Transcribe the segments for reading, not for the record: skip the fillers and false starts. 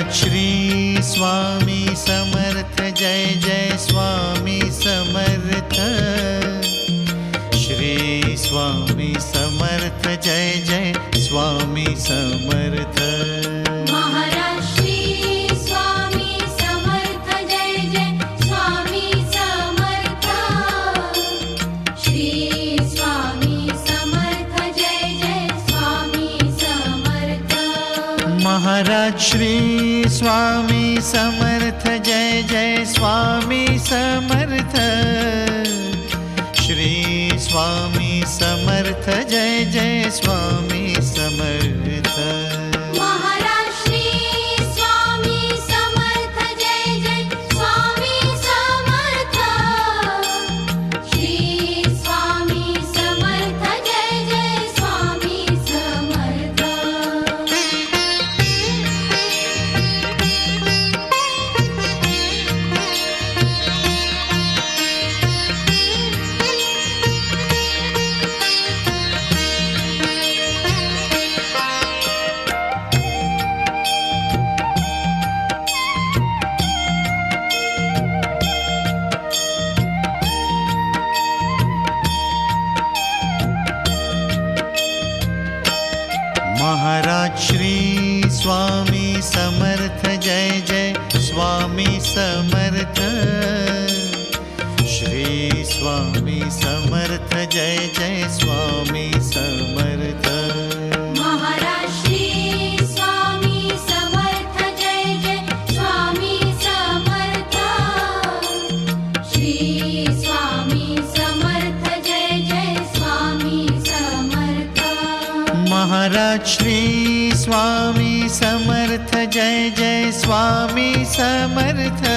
Maharaj Shri Swami Samarth Jai Jai Swami Samarth. Shri Swami Samarth Jai Jai Swami Samarth. Maharaj Shri Swami Samarth Jai Jai Swami Samarth. Shri Swami Samarth Jai Jai Swami Samarth. Maharaj Shri Swami Samarth Jai Jai Swami Samarth. Shri Swami Samarth Jai Jai Swami Samarth. Maharaj Shri Swami Samarth Jai Jai Swami Samarth. Shri Swami Samarth Jai Jai Swami Samarth. Maharaj Shri Swami Samarth Jai Jai Swami Samarth. Shri Swami Samarth Jai Jai Swami Samarth. Maharaj Shri Swami Samarth Jai Jai Swami Samarth. Shri Swami Samarth Jai Jai Swami Samarth. Maharaj Shri Swami Samarth Jai Jai Swami Samarth.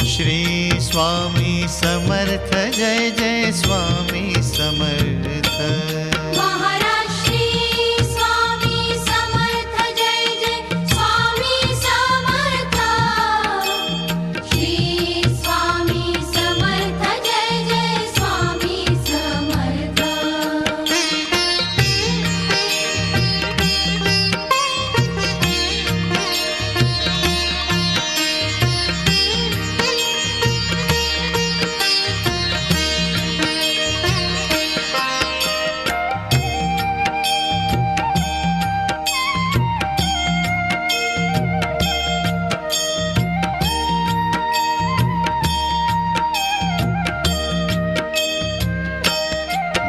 Shri Swami Samarth Jai Jai Swami Samarth. Maharaj Shri Swami Samarth Jai Jai Swami Samarth. Shri Swami Samarth Jai Jai Swami Samarth.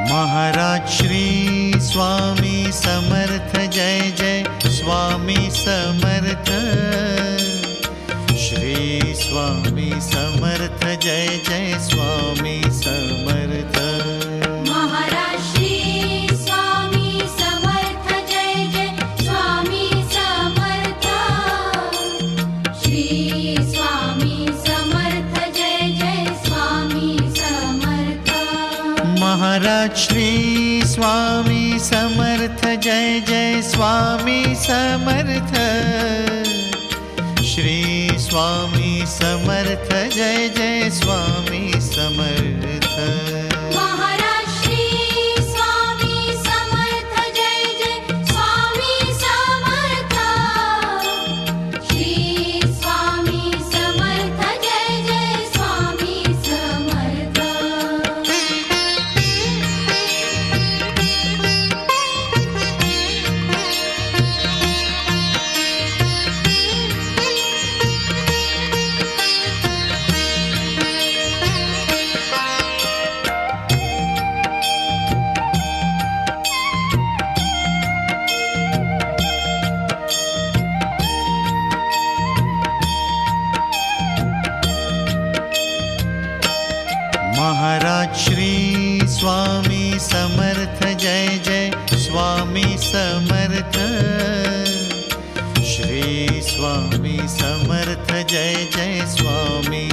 Maharaj Shri Swami Samarth Jai Jai Swami Samarth. Shri Swami Samarth Jai Jai Swami Samarth. Maharaj Shri Swami Samarth Jai Jai Swami Samarth. Shri Swami Samarth Jai Jai Swami Samarth. Maharaj Shri Swami Samarth Jai Jai Swami Samarth. Shri Swami Samarth Jai Jai Swami Samarth. Maharaj Shri Swami Samarth Jai Jai Swami Samarth. Shri Swami Samarth Jai Jai Swami Samarth. Maharaj Shri Swami Samarth Jai Jai Swami Samarth. Shri Swami Samarth Jai Jai Swami